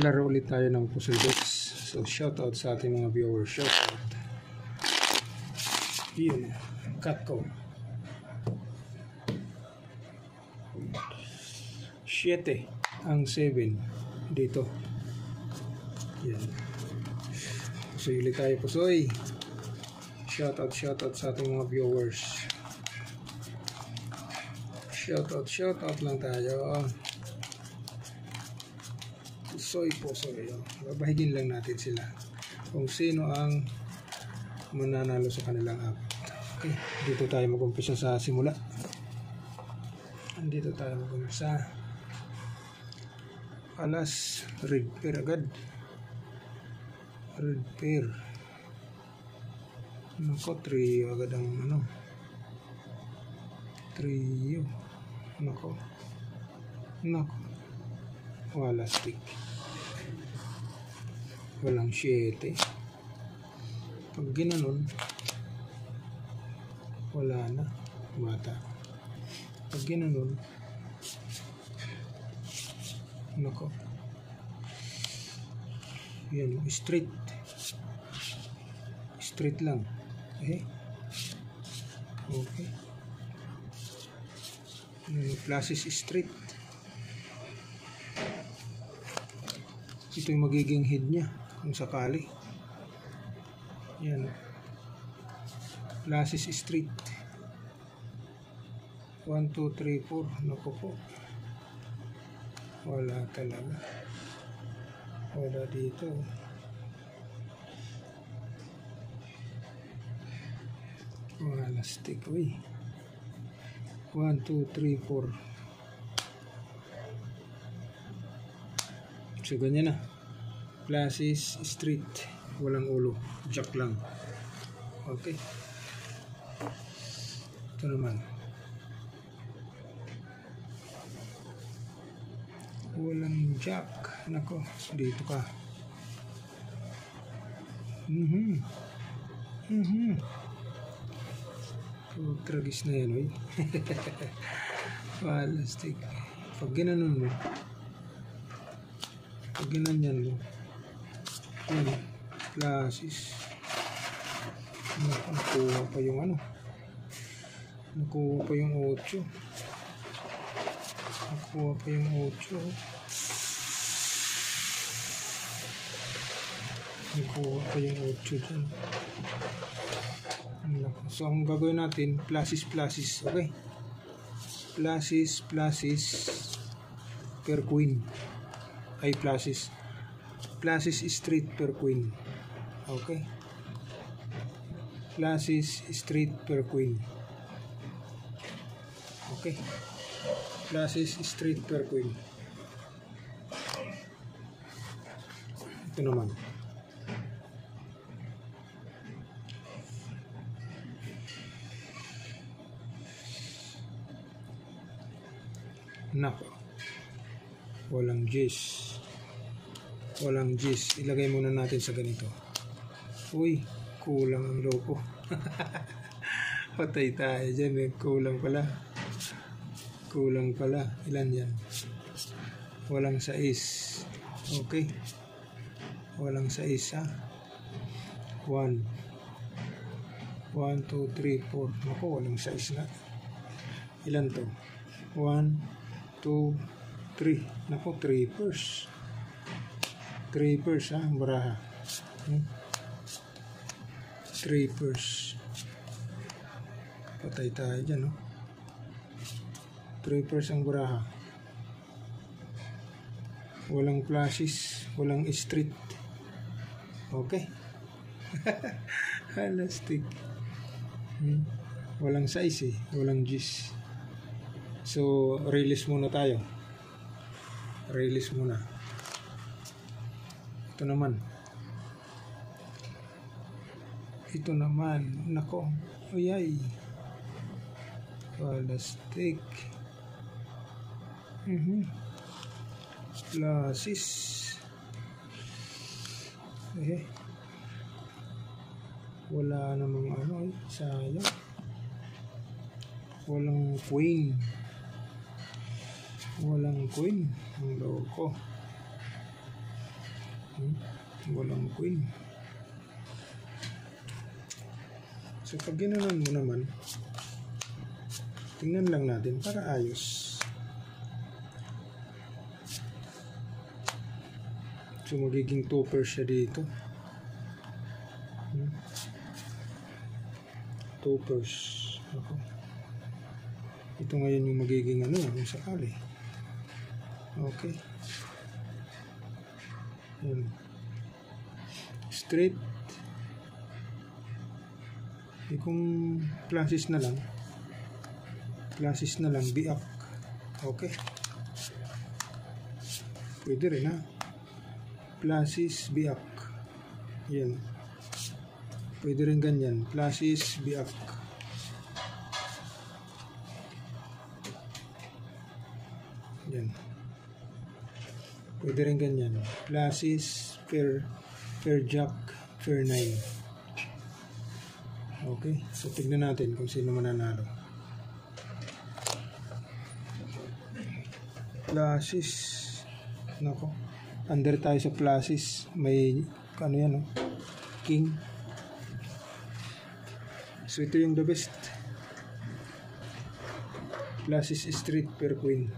Laro ulit tayo ng puzzle bits. So shoutout sa ating mga viewers. Shoutout. Yun, cut ko 7 ang 7 dito. Yan. Pusoy ulit tayo, pusoy. Shoutout sa ating mga viewers. Shoutout lang tayo. Pusoy. Babahigin lang natin sila kung sino ang mananalo sa kanilang app. Okay, dito tayo mag-umpisa sa simula. Dito tayo mag-umpisa. Alas, red pair agad. Red pair. Nako, trio agad ang ano. Trio. Nako. Wala stick. Walang 7. Pag ginanon, wala na. Mata. Pag ginanon, nako. Yan, straight. Straight lang. Okay. Flashes straight. Ito yung magiging head niya kung sakali. Yan. Flashes straight. 1, 2, 3, 4. Naku po. Wala talaga. Wala dito. Wala stick. Uy. 1, 2, 3, 4. So ganyan na. Flashes straight. Walang ulo. Jack lang. Okay. Ito naman. Walang jack. Nako, dito ka. Tragis na yan, oy. Wala stick. Pag ginanon mo, pag ginanyan mo, yan, flashes. Nakuha pa yung ano. Nakuha pa yung 8. Nakuha pa yung 8. Nakuha pa yung 8 dyan. So ang gagawin natin, flashes. Okay? Flashes per queen. Ay, flashes straight per queen. Okay? Flashes straight per queen. Okay? Flashes straight per queen. Ito naman. Nako. Walang G's. Ilagay muna natin sa ganito. Uy, kulang ang loko. Patay tayo dyan. Kulang pala. Ilan yan? Walang 6. Okay. Walang 6 ha. 1, 2, 3, 4. Naku, walang 6 na. Ilan to? 1, 2, 3. Naku, 3 pairs. 3 pairs ha, baraha. 3 pairs. Patay tayo dyan, no? 3 pairs ang baraha. Walang flashes, walang street. Okay. Elastic. Walang size walang G's. So, release muna tayo. Release muna. Ito naman. Nako. Uyay. Plastic. Flashes. Wala namang ano. Sayang. Walang queen. Ang loko. Walang queen. So pag ginanon mo naman, tingnan lang natin para ayos. So magiging topper siya dito. Toppers. Ako. Ito ngayon yung magiging ano, kung sakali. Okay. Yan. Straight. Kung classes na lang, biak. Okay. Pwede rin ha. Classes, biak. Yan. Pwede rin ganyan. Classes, biak. Yan. Pwede rin ganyan. Classes, pair jack, pair 9. Okay, so tignan natin kung sino mananalo. Classes. Nako. Under tayo sa classes. May, ano yan, no? King. So ito yung the best. Classes straight per queen.